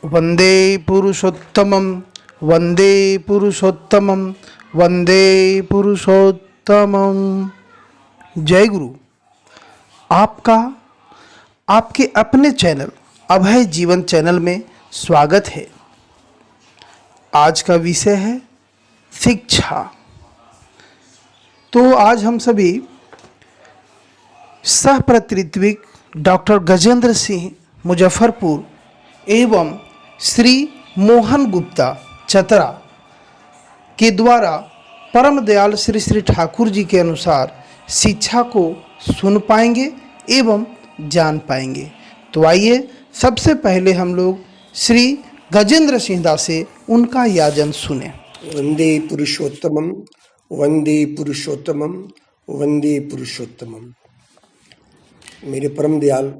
वंदे पुरुषोत्तमं वंदे पुरुषोत्तमं वंदे पुरुषोत्तमं। जय गुरु। आपका आपके अपने चैनल अभय जीवन चैनल में स्वागत है। आज का विषय है शिक्षा। तो आज हम सभी सहप्रतित्विक डॉक्टर गजेंद्र सिंह मुजफ्फरपुर एवं श्री मोहन गुप्ता चतरा के द्वारा परम दयाल श्री श्री ठाकुर जी के अनुसार शिक्षा को सुन पाएंगे एवं जान पाएंगे। तो आइए सबसे पहले हम लोग श्री गजेंद्र सिंह दास से उनका याजन सुने। वंदे पुरुषोत्तमम वंदे पुरुषोत्तमम वंदे पुरुषोत्तमम। मेरे परम दयाल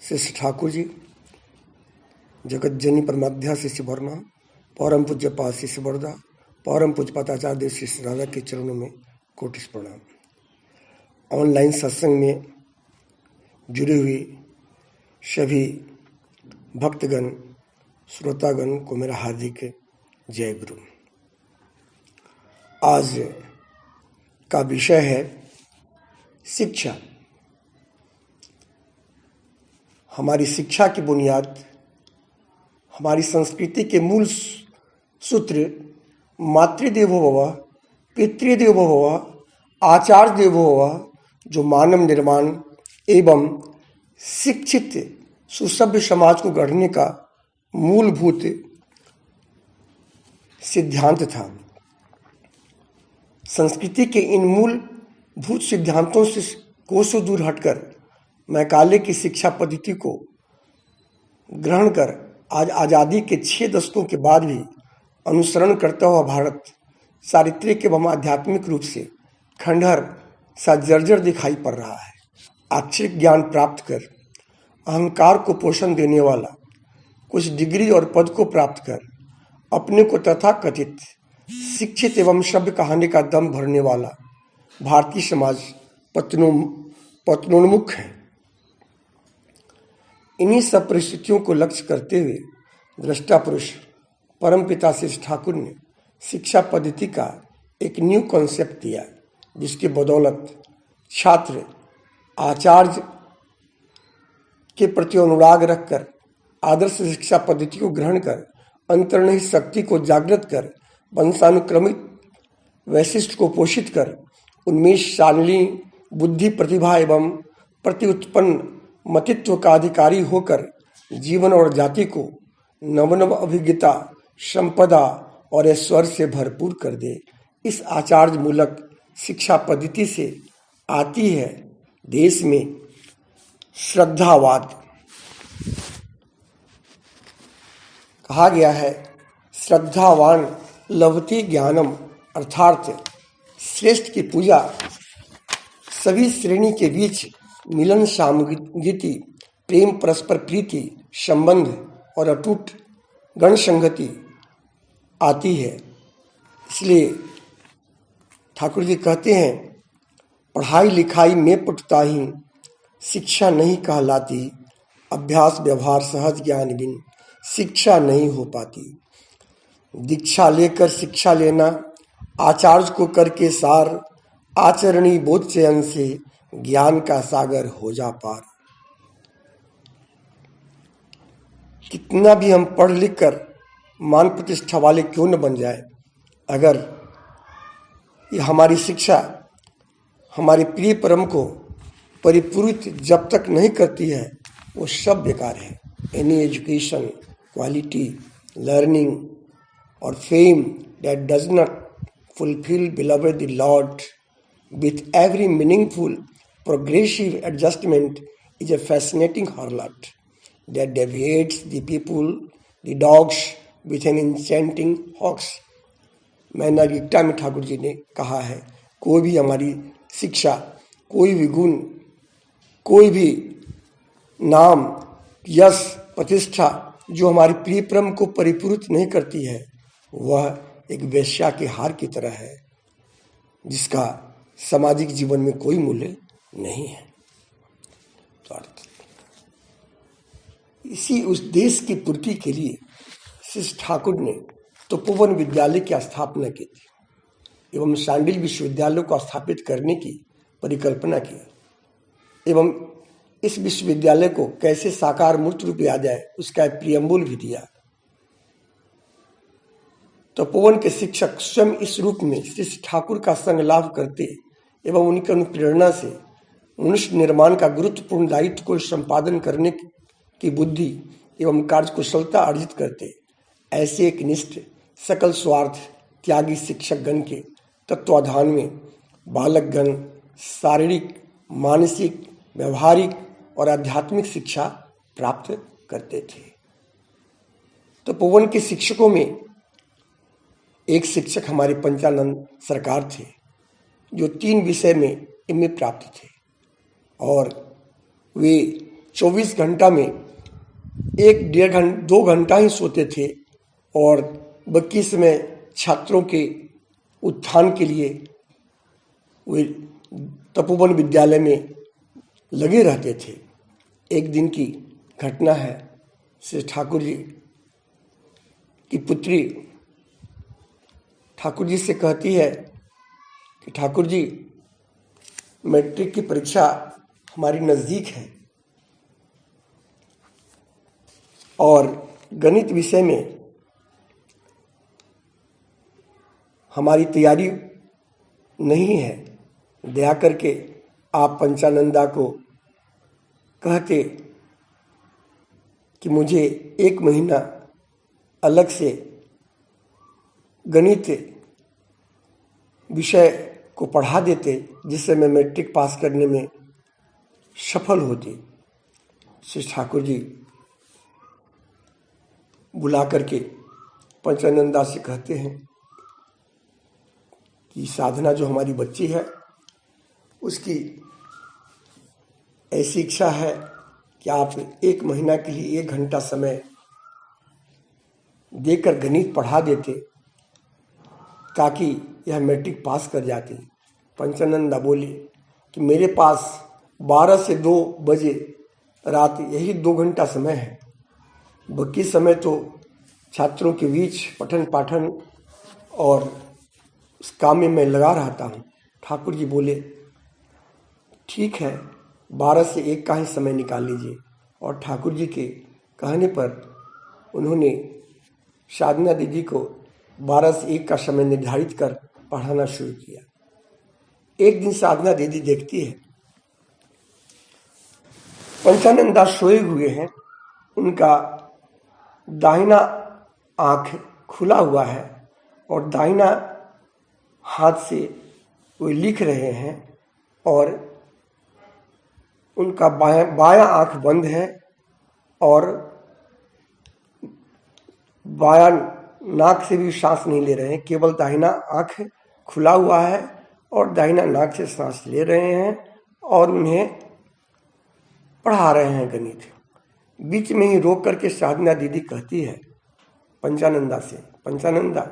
श्री ठाकुर जी, जगत जननी परमाध्या शिष्य वर्मा, परम पूज्य पाद शिष्य वर्दा, परम पूज्य पाताचार्य शिष्य राधा के चरणों में कोटि प्रणाम। ऑनलाइन सत्संग में जुड़े हुए सभी भक्तगण श्रोतागण को मेरा हार्दिक जय गुरु। आज का विषय है शिक्षा। हमारी शिक्षा की बुनियाद, हमारी संस्कृति के मूल सूत्र मातृदेवो भव, पितृदेवो भव, आचार्य देवो भव, जो मानव निर्माण एवं शिक्षित सुसभ्य समाज को गढ़ने का मूलभूत सिद्धांत था। संस्कृति के इन मूलभूत सिद्धांतों से कोसों दूर हटकर मैकाले की शिक्षा पद्धति को ग्रहण कर आज आज़ादी के 6 दशकों के बाद भी अनुसरण करता हुआ भारत चारित्रिक एवं आध्यात्मिक रूप से खंडहर सा जर्जर दिखाई पड़ रहा है। आक्षरिक ज्ञान प्राप्त कर अहंकार को पोषण देने वाला, कुछ डिग्री और पद को प्राप्त कर अपने को तथाकथित शिक्षित एवं सभ्य कहानी का दम भरने वाला भारतीय समाज पतनोन्मुख है। इन्हीं सब परिस्थितियों को लक्ष्य करते हुए दृष्टा पुरुष परम पिता श्री ठाकुर ने शिक्षा पद्धति का एक न्यू कॉन्सेप्ट दिया, जिसके बदौलत छात्र आचार्य के प्रति अनुराग रखकर आदर्श शिक्षा पद्धति को ग्रहण कर अंतर्निहित शक्ति को जागृत कर वंशानुक्रमित वैशिष्ट को पोषित कर उन्मेष शालिनी बुद्धि प्रतिभा एवं प्रति उत्पन्न मतित्व का अधिकारी होकर जीवन और जाति को नवनव अभिज्ञता, संपदा और ऐश्वर्य से भरपूर कर दे। इस आचार्य मूलक शिक्षा पद्धति से आती है देश में श्रद्धावाद। कहा गया है, श्रद्धावान लभते ज्ञानम, अर्थात श्रेष्ठ की पूजा सभी श्रेणी के बीच मिलन, सामगति, प्रेम, परस्पर प्रीति, संबंध और अटूट गण संगति आती है। इसलिए ठाकुर जी कहते हैं, पढ़ाई लिखाई में पटुता ही शिक्षा नहीं कहलाती, अभ्यास व्यवहार सहज ज्ञान बिन शिक्षा नहीं हो पाती। दीक्षा लेकर शिक्षा लेना, आचार्य को करके सार, आचरणी बोध चयन से ज्ञान का सागर हो जा पार। कितना भी हम पढ़ लिख कर मान प्रतिष्ठा वाले क्यों न बन जाए, अगर ये हमारी शिक्षा हमारे प्रिय परम को परिपूरित जब तक नहीं करती है, वो सब बेकार है। एनी एजुकेशन, क्वालिटी, लर्निंग और fame that does not fulfill beloved the Lord with every meaningful progressive adjustment is a fascinating harlot that deviates the people, the dogs with an enchanting hawks। मैंने गीता में ठाकुर जी ने कहा है, कोई भी हमारी शिक्षा, कोई भी गुण, कोई भी नाम, यश, प्रतिष्ठा जो हमारी प्रिय परम को परिपूरित नहीं करती है, वह एक वेश्या के हार की तरह है, जिसका सामाजिक जीवन में कोई मूल्य नहीं है। तो इसी उस देश की पूर्ति के लिए श्री ठाकुर ने तपोवन विद्यालय की स्थापना की थी एवं शांडिल विश्वविद्यालय को स्थापित करने की परिकल्पना की एवं इस विश्वविद्यालय को कैसे साकार मूर्त रूप दिया जाए उसका एक प्रियम्बुल भी दिया। तपोवन के शिक्षक स्वयं इस रूप में श्री ठाकुर का संग लाभ करते एवं उनकी अनुप्रेरणा से मनुष्य निर्माण का गुरुत्वपूर्ण दायित्व को संपादन करने की बुद्धि एवं कार्यकुशलता अर्जित करते। ऐसे एक निष्ठ सकल स्वार्थ त्यागी शिक्षक गण के तत्वाधान में बालक गण शारीरिक, मानसिक, व्यवहारिक और आध्यात्मिक शिक्षा प्राप्त करते थे। तपोवन के शिक्षकों में एक शिक्षक हमारे पंचानंद सरकार थे जो 3 विषय में एमए प्राप्त थे और वे 24 घंटा में 1-1.5-2 घंटा ही सोते थे और बाकी समय छात्रों के उत्थान के लिए वे तपोवन विद्यालय में लगे रहते थे। एक दिन की घटना है, श्री ठाकुर जी की पुत्री ठाकुर जी से कहती है कि ठाकुर जी, मैट्रिक की परीक्षा हमारी नज़दीक है और गणित विषय में हमारी तैयारी नहीं है, दया करके आप पंचानंदा को कहते कि मुझे 1 महीना अलग से गणित विषय को पढ़ा देते जिससे मैं मैट्रिक पास करने में सफल होती। श्री ठाकुर जी बुला करके पंचानंदा से कहते हैं कि साधना जो हमारी बच्ची है उसकी ऐसी इच्छा है कि आप 1 महीना के लिए 1 घंटा समय देकर गणित पढ़ा देते ताकि यह मैट्रिक पास कर जाती। पंचानंदा बोली कि मेरे पास 12 से 2 बजे रात यही 2 घंटा समय है, बाकी समय तो छात्रों के बीच पठन पाठन और इस काम में मैं लगा रहता हूँ। ठाकुर जी बोले ठीक है, 12 से 1 का ही समय निकाल लीजिए और ठाकुर जी के कहने पर उन्होंने साधना दीदी को 12 से 1 का समय निर्धारित कर पढ़ाना शुरू किया। एक दिन साधना दीदी देखती है पंचानंदा सोए हुए हैं, उनका दाहिना आंख खुला हुआ है और दाहिना हाथ से वे लिख रहे हैं और उनका बायां आंख बंद है और बायां नाक से भी सांस नहीं ले रहे हैं, केवल दाहिना आंख खुला हुआ है और दाहिना नाक से सांस ले रहे हैं और उन्हें पढ़ा रहे हैं गणित। बीच में ही रोक करके साधना दीदी कहती है पंचानंदा से, पंचानंदा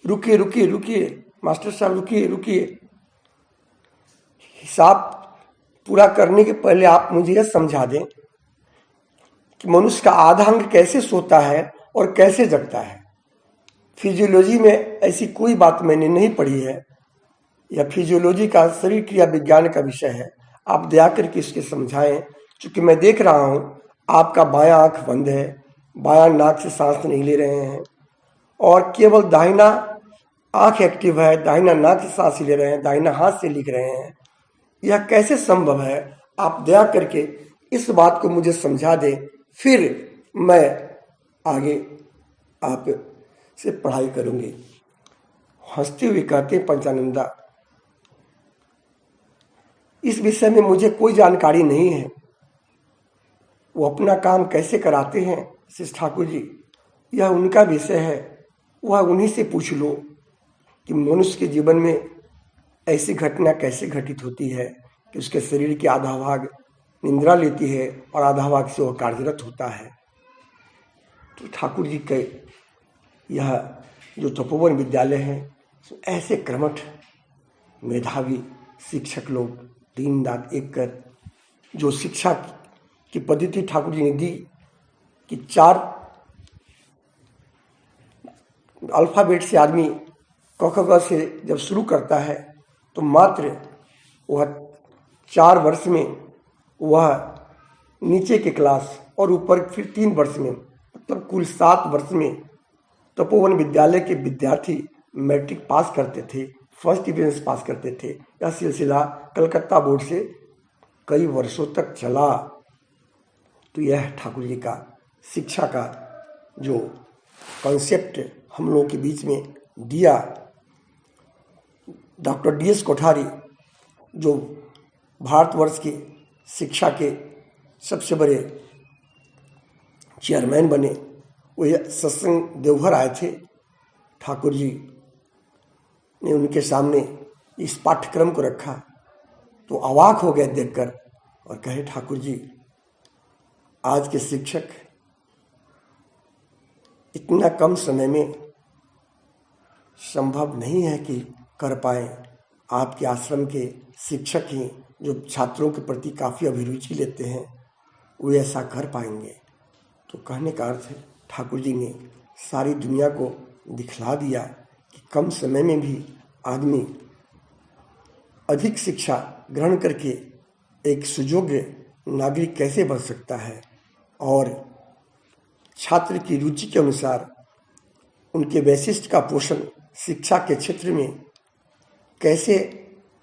रुकिए रुकिए रुकिए, मास्टर साहब रुकिए रुकिए, हिसाब पूरा करने के पहले आप मुझे यह समझा दें कि मनुष्य का आधा अंग कैसे सोता है और कैसे जगता है। फिजियोलॉजी में ऐसी कोई बात मैंने नहीं पढ़ी है, यह फिजियोलॉजी का शरीर क्रिया विज्ञान का विषय है, आप दया करके इसके समझाएं। चूंकि मैं देख रहा हूं आपका बायां आंख बंद है, बायां नाक से सांस नहीं ले रहे हैं और केवल दाहिना आंख एक्टिव है, दाहिना नाक से सांस ले रहे हैं, दाहिना हाथ से लिख रहे हैं। यह कैसे संभव है? आप दया करके इस बात को मुझे समझा दें, फिर मैं आगे आप से पढ़ाई करूंगी। हंसते हुए कहते पंचानंदा, इस विषय में मुझे कोई जानकारी नहीं है, वो अपना काम कैसे कराते हैं श्री ठाकुर जी, यह उनका विषय है, वह उन्हीं से पूछ लो कि मनुष्य के जीवन में ऐसी घटना कैसे घटित होती है कि उसके शरीर के आधा भाग निंद्रा लेती है और आधा भाग से वह कार्यरत होता है। तो ठाकुर जी के यह जो तपोवन विद्यालय है, ऐसे कर्मठ मेधावी शिक्षक लोग दिन रात एक कर जो शिक्षा की पद्धति ठाकुर जी ने दी कि 4 अल्फ़ाबेट से आदमी क ख ग से जब शुरू करता है तो मात्र वह 4 वर्ष में वह नीचे के क्लास और ऊपर फिर 3 वर्ष में, मतलब कुल 7 वर्ष में तपोवन विद्यालय के विद्यार्थी मैट्रिक पास करते थे, फर्स्ट डिवीजन से पास करते थे। यह सिलसिला कलकत्ता बोर्ड से कई वर्षों तक चला। तो यह ठाकुर जी का शिक्षा का जो कॉन्सेप्ट हम लोगों के बीच में दिया। डॉक्टर DS कोठारी जो भारतवर्ष के शिक्षा के सबसे बड़े चेयरमैन बने, वो सत्संग देवघर आए थे। ठाकुर जी ने उनके सामने इस पाठ्यक्रम को रखा तो अवाक हो गए देखकर और कहे, ठाकुर जी आज के शिक्षक इतना कम समय में संभव नहीं है कि कर पाए। आपके आश्रम के शिक्षक ही जो छात्रों के प्रति काफ़ी अभिरुचि लेते हैं वो ऐसा कर पाएंगे। तो कहने का अर्थ है ठाकुर जी ने सारी दुनिया को दिखला दिया कि कम समय में भी आदमी अधिक शिक्षा ग्रहण करके एक सुयोग्य नागरिक कैसे बन सकता है और छात्र की रुचि के अनुसार उनके वैशिष्ट का पोषण शिक्षा के क्षेत्र में कैसे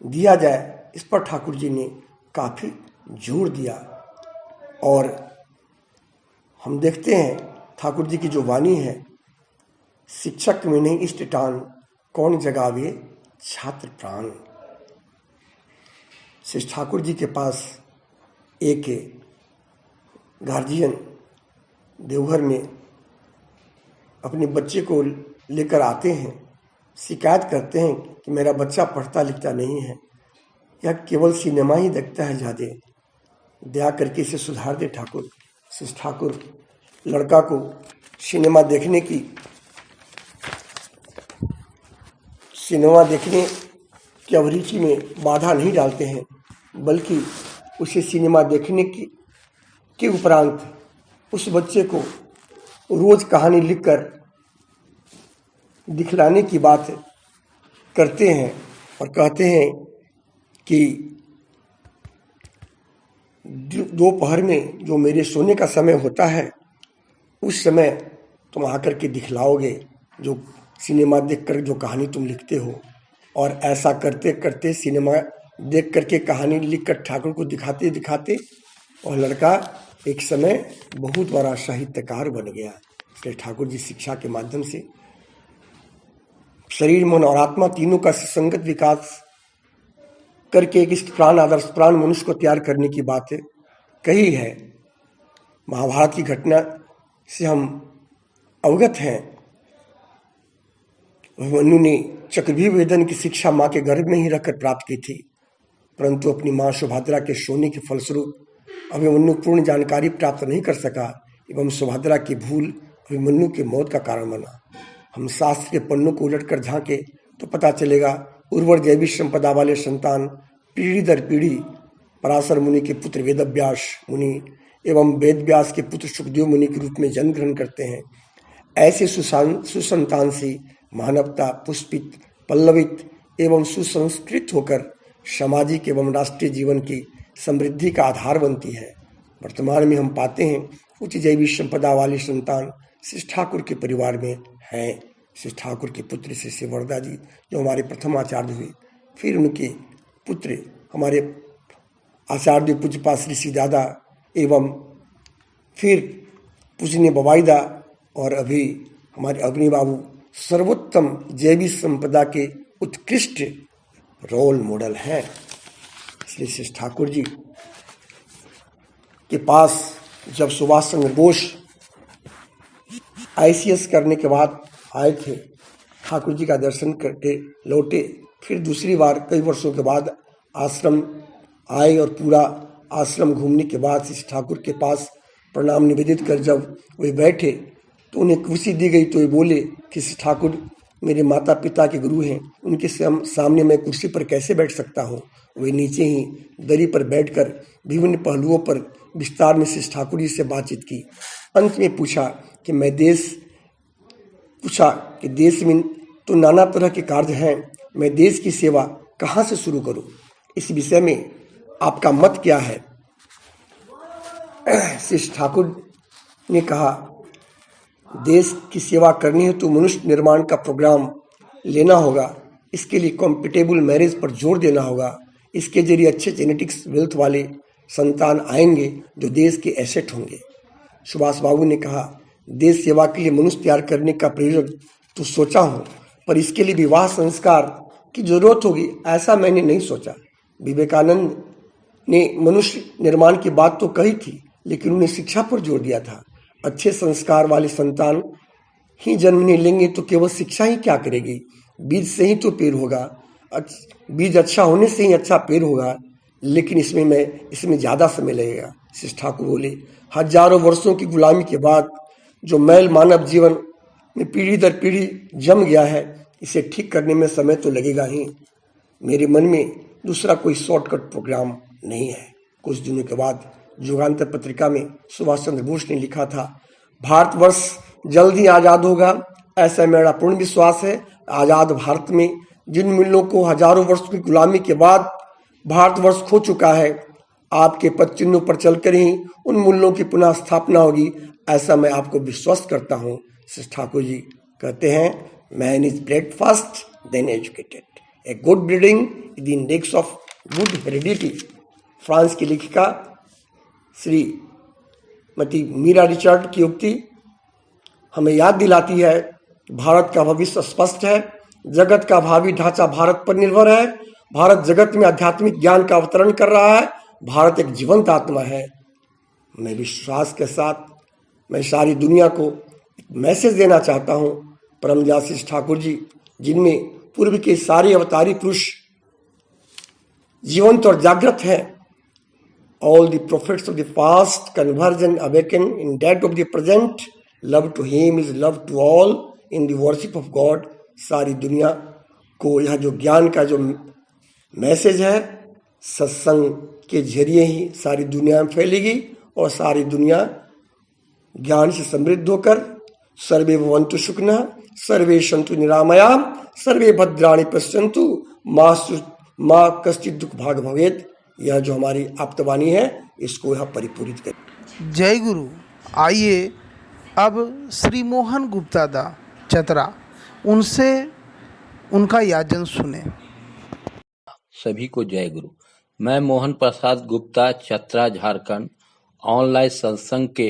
दिया जाए, इस पर ठाकुर जी ने काफ़ी जोर दिया। और हम देखते हैं ठाकुर जी की जो वाणी है, शिक्षक में नहीं इष्ट टान, कौन जगावे छात्र प्राण। श्री ठाकुर जी के पास एक गार्जियन देवघर में अपने बच्चे को लेकर आते हैं, शिकायत करते हैं कि मेरा बच्चा पढ़ता लिखता नहीं है, यह केवल सिनेमा ही देखता है ज़्यादा, दया करके इसे सुधार दे ठाकुर। श्री ठाकुर लड़का को सिनेमा देखने की अभिरुचि में बाधा नहीं डालते हैं, बल्कि उसे सिनेमा देखने के उपरांत उस बच्चे को रोज कहानी लिखकर दिखलाने की बात करते हैं और कहते हैं कि दोपहर में जो मेरे सोने का समय होता है उस समय तुम आकर के दिखलाओगे जो सिनेमा देखकर जो कहानी तुम लिखते हो। और ऐसा करते करते सिनेमा देख करके कहानी लिखकर ठाकुर को दिखाते दिखाते और लड़का एक समय बहुत बड़ा साहित्यकार बन गया। इसलिए ठाकुर जी शिक्षा के माध्यम से शरीर मन और आत्मा तीनों का सुसंगत विकास करके एक इष्ट प्राण आदर्श प्राण मनुष्य को तैयार करने की बात कही है। महाभारत की घटना से हम अवगत हैं। अभिमन्यु ने चक्रव्यूह वेदन की शिक्षा माँ के गर्भ में ही रखकर प्राप्त की थी, परंतु अपनी माँ सुभद्रा के सोने के फलस्वरूप अभिमन्यु पूर्ण जानकारी प्राप्त नहीं कर सका एवं सुभद्रा की भूल अभिमन्यु की मौत का कारण बना। हम शास्त्र के पन्नों को उलटकर झांके तो पता चलेगा उर्वर जैविक संपदा वाले संतान पीढ़ी दर पीढ़ी पराशर मुनि के पुत्र वेदव्यास मुनि एवं वेदव्यास के पुत्र सुखदेव मुनि के रूप में जन्म ग्रहण करते हैं। ऐसे सुसंतान से मानवता पुष्पित पल्लवित एवं सुसंस्कृत होकर सामाजिक एवं राष्ट्रीय जीवन की समृद्धि का आधार बनती है। वर्तमान में हम पाते हैं उच्च जैविक संपदा वाली संतान श्री ठाकुर के परिवार में हैं। श्री ठाकुर के पुत्र श्री वरदा जी जो हमारे प्रथम आचार्य हुए, फिर उनके पुत्र हमारे आचार्य पूज्यपाद श्री सिदादा एवं फिर पूजनीय बवाईदा और अभी हमारे अग्नि बाबू सर्वोत्तम जैविक संपदा के उत्कृष्ट रोल मॉडल हैं। इसलिए श्री ठाकुर जी के पास जब सुभाष चंद्र बोस ICS करने के बाद आए थे, ठाकुर जी का दर्शन करके लौटे, फिर दूसरी बार कई वर्षों के बाद आश्रम आए और पूरा आश्रम घूमने के बाद श्री ठाकुर के पास प्रणाम निवेदित कर जब वे बैठे तो उन्हें कुर्सी दी गई तो वे बोले कि श्री ठाकुर मेरे माता पिता के गुरु हैं, उनके सामने मैं कुर्सी पर कैसे बैठ सकता हूँ। वे नीचे ही दरी पर बैठकर विभिन्न पहलुओं पर विस्तार में श्री ठाकुर जी से बातचीत की। अंत में पूछा कि देश में तो नाना तरह के कार्य हैं, मैं देश की सेवा कहाँ से शुरू करूँ, इस विषय में आपका मत क्या है। श्री ठाकुर ने कहा, देश की सेवा करनी है तो मनुष्य निर्माण का प्रोग्राम लेना होगा। इसके लिए कॉम्पिटेबल मैरिज पर जोर देना होगा। इसके जरिए अच्छे जेनेटिक्स वेल्थ वाले संतान आएंगे जो देश के एसेट होंगे। सुभाष बाबू ने कहा, देश सेवा के लिए मनुष्य तैयार करने का प्रयोजन तो सोचा हूँ, पर इसके लिए विवाह संस्कार की जरूरत होगी, ऐसा मैंने नहीं सोचा। विवेकानंद ने मनुष्य निर्माण की बात तो कही थी, लेकिन उन्हें शिक्षा पर जोर दिया था। अच्छे संस्कार वाले संतान ही जन्म नहीं लेंगे तो केवल शिक्षा ही क्या करेगी। बीज से ही तो पेड़ होगा, बीज अच्छा होने से ही अच्छा पेड़ होगा, लेकिन इसमें ज़्यादा समय लगेगा। श्री ठाकुर बोले, हजारों वर्षों की गुलामी के बाद जो मैल मानव जीवन में पीढ़ी दर पीढ़ी जम गया है, इसे ठीक करने में समय तो लगेगा ही। मेरे मन में दूसरा कोई शॉर्टकट प्रोग्राम नहीं है। कुछ दिनों के बाद युगांतर पत्रिका में सुभाष चंद्र बोस ने लिखा था, भारतवर्ष जल्द ही आज़ाद होगा, ऐसा मेरा पूर्ण विश्वास है। आज़ाद भारत में जिन मूल्यों को हजारों वर्ष की गुलामी के बाद भारतवर्ष खो चुका है, आपके पद चिन्हों पर चलकर ही उन मूल्यों की पुनः स्थापना होगी, ऐसा मैं आपको विश्वास करता हूँ। श्री ठाकुर जी कहते हैं, man is bred first then educated, a good breeding is the index of good heredity. France की लेखिका श्रीमती मीरा रिचर्ड की उक्ति हमें याद दिलाती है, भारत का भविष्य स्पष्ट है, जगत का भावी ढांचा भारत पर निर्भर है। भारत जगत में आध्यात्मिक ज्ञान का अवतरण कर रहा है। भारत एक जीवंत आत्मा है। मैं विश्वास के साथ मैं सारी दुनिया को एक मैसेज देना चाहता हूँ। परमदयाल श्री ठाकुर जी, जिनमें पूर्व के सारे अवतारी पुरुष जीवंत और जागृत हैं, all the prophets of the past converge and awaken in that of the present. Love to him is love to all in the worship of God. सारी दुनिया को यह जो ज्ञान का जो मैसेज है, सत्संग के जरिए ही सारी दुनिया में फैलेगी और सारी दुनिया ज्ञान से समृद्ध होकर सर्वे भवन्तु सुखिनः, सर्वे सन्तु निरामयाः, सर्वे भद्राणि पश्यन्तु, माँ कश्चित् दुःख भाग् भवेत्। यह जो हमारी आप्तवाणी है, इसको यह परिपूरित करें। जय गुरु। आइए अब श्री मोहन गुप्ता दा चतरा, उनसे उनका याजन सुने। सभी को जय गुरु। मैं मोहन प्रसाद गुप्ता, चतरा, झारखंड, ऑनलाइन सत्संग के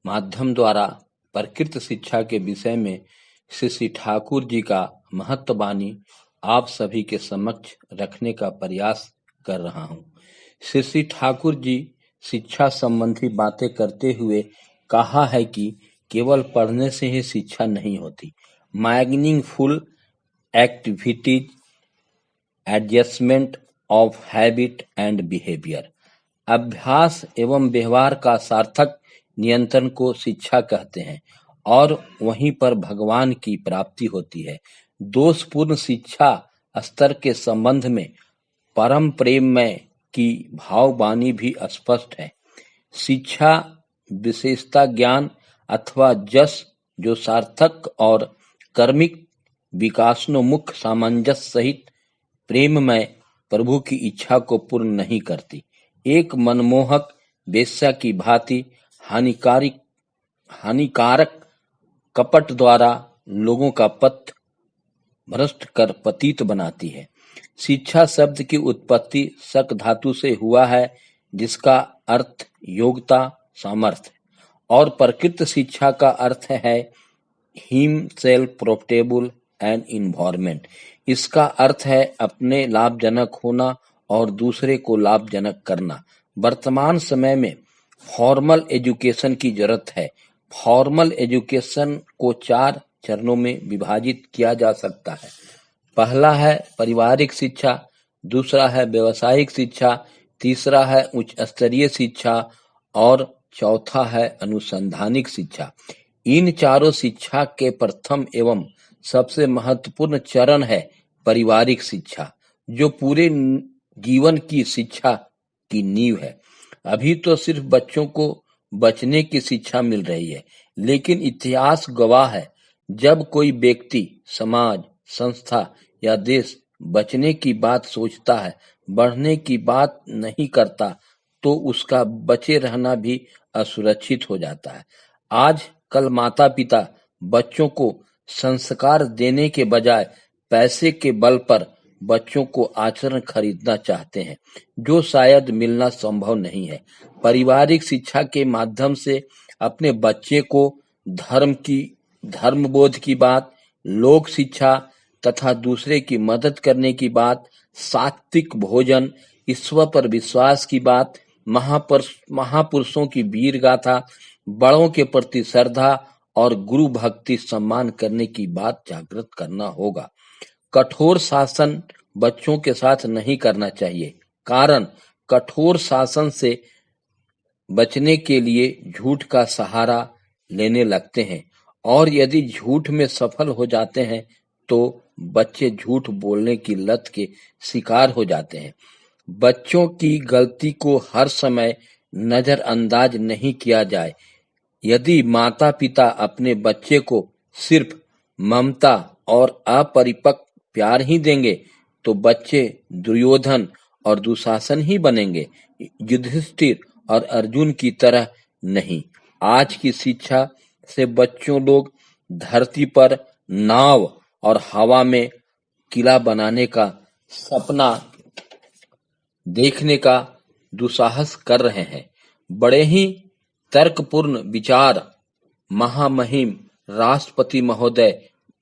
माध्यम द्वारा प्रकृत शिक्षा के विषय में श्री ठाकुर जी का महत्ववाणी आप सभी के समक्ष रखने का प्रयास कर रहा हूँ। श्री ठाकुर जी शिक्षा संबंधी बातें करते हुए कहा है कि केवल पढ़ने से ही शिक्षा नहीं होती। Meaningful activities, adjustment of habit and behaviour, अभ्यास एवं व्यवहार का सार्थक नियंत्रण को शिक्षा कहते हैं और वहीं पर भगवान की प्राप्ति होती है। दोषपूर्ण शिक्षा स्तर के संबंध में परम प्रेम में की भाववाणी भी स्पष्ट है। शिक्षा विशेषता ज्ञान अथवा जस जो सार्थक और कर्मिक विकासोन्मुख सामंजस्य सहित प्रेम में प्रभु की इच्छा को पूर्ण नहीं करती। एक मनमोहक वेश्या की भांति हानिकारक कपट द्वारा लोगों का पथ भ्रष्ट कर पतित बनाती है। शिक्षा शब्द की उत्पत्ति शक धातु से हुआ है, जिसका अर्थ योग्यता, सामर्थ्य, और प्रकृत शिक्षा का अर्थ है हिमसेल्फ प्रॉफिटेबल एंड इन्वायरमेंट। इसका अर्थ है अपने लाभजनक होना और दूसरे को लाभजनक करना। वर्तमान समय में फॉर्मल एजुकेशन की जरूरत है। फॉर्मल एजुकेशन को 4 चरणों में विभाजित किया जा सकता है। पहला है पारिवारिक शिक्षा, दूसरा है व्यावसायिक शिक्षा, तीसरा है उच्च स्तरीय शिक्षा और चौथा है अनुसंधानिक शिक्षा। इन चारों शिक्षा के प्रथम एवं सबसे महत्वपूर्ण चरण है पारिवारिक शिक्षा, जो पूरे जीवन की शिक्षा की नींव है। अभी तो सिर्फ बच्चों को बचने की शिक्षा मिल रही है, लेकिन इतिहास गवाह है, जब कोई व्यक्ति, समाज, संस्था या देश बचने की बात सोचता है, बढ़ने की बात नहीं करता, तो उसका बचे रहना भी असुरक्षित हो जाता है। आज कल माता पिता बच्चों को संस्कार देने के बजाय पैसे के बल पर बच्चों को आचरण खरीदना चाहते हैं, जो शायद मिलना संभव नहीं है। पारिवारिक शिक्षा के माध्यम से अपने बच्चे को धर्मबोध की बात, लोक शिक्षा तथा दूसरे की मदद करने की बात, सात्विक भोजन, ईश्वर पर विश्वास की बात, महापुरुषों की वीर गाथा, बड़ों के प्रति श्रद्धा और गुरु भक्ति सम्मान करने की बात जागृत करना होगा। कठोर शासन बच्चों के साथ नहीं करना चाहिए, कारण कठोर शासन से बचने के लिए झूठ का सहारा लेने लगते हैं, और यदि झूठ में सफल हो जाते हैं तो बच्चे झूठ बोलने की लत के शिकार हो जाते हैं। बच्चों की गलती को हर समय नजरअंदाज नहीं किया जाए। यदि माता पिता अपने बच्चे को सिर्फ ममता और अपरिपक्व प्यार ही देंगे, तो बच्चे दुर्योधन और दुशासन ही बनेंगे, युधिष्ठिर और अर्जुन की तरह नहीं। आज की शिक्षा से बच्चों लोग धरती पर नाव और हवा में किला बनाने का सपना देखने का दुस्साहस कर रहे हैं। बड़े ही तर्कपूर्ण विचार महामहिम राष्ट्रपति महोदय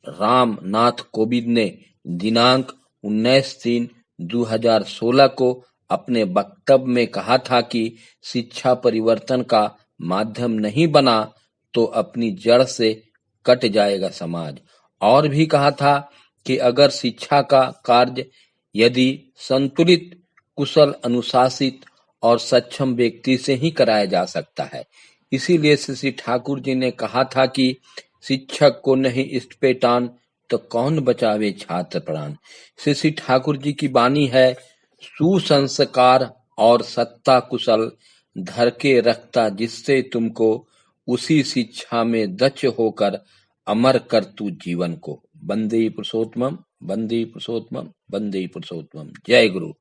राम नाथ कोविंद ने दिनांक 19/3/2016 को अपने वक्तव्य में कहा था कि शिक्षा परिवर्तन का माध्यम नहीं बना तो अपनी जड़ से कट जाएगा समाज। और भी कहा था कि अगर शिक्षा का कार्य यदि संतुलित, कुशल, अनुशासित और सक्षम व्यक्ति से ही कराया जा सकता है। इसीलिए श्री ठाकुर जी ने कहा था कि शिक्षक को नहीं इष्ट पे टान, तो कौन बचावे छात्र प्राण। श्री ठाकुर जी की वाणी है, सुसंस्कार और सत्ता कुशल धर के रखता जिससे तुमको, उसी शिक्षा में दक्ष होकर अमर कर तू जीवन को। वंदे पुरुषोत्तमम, वंदे पुरुषोत्तमम, वंदे पुरुषोत्तमम। जय गुरु।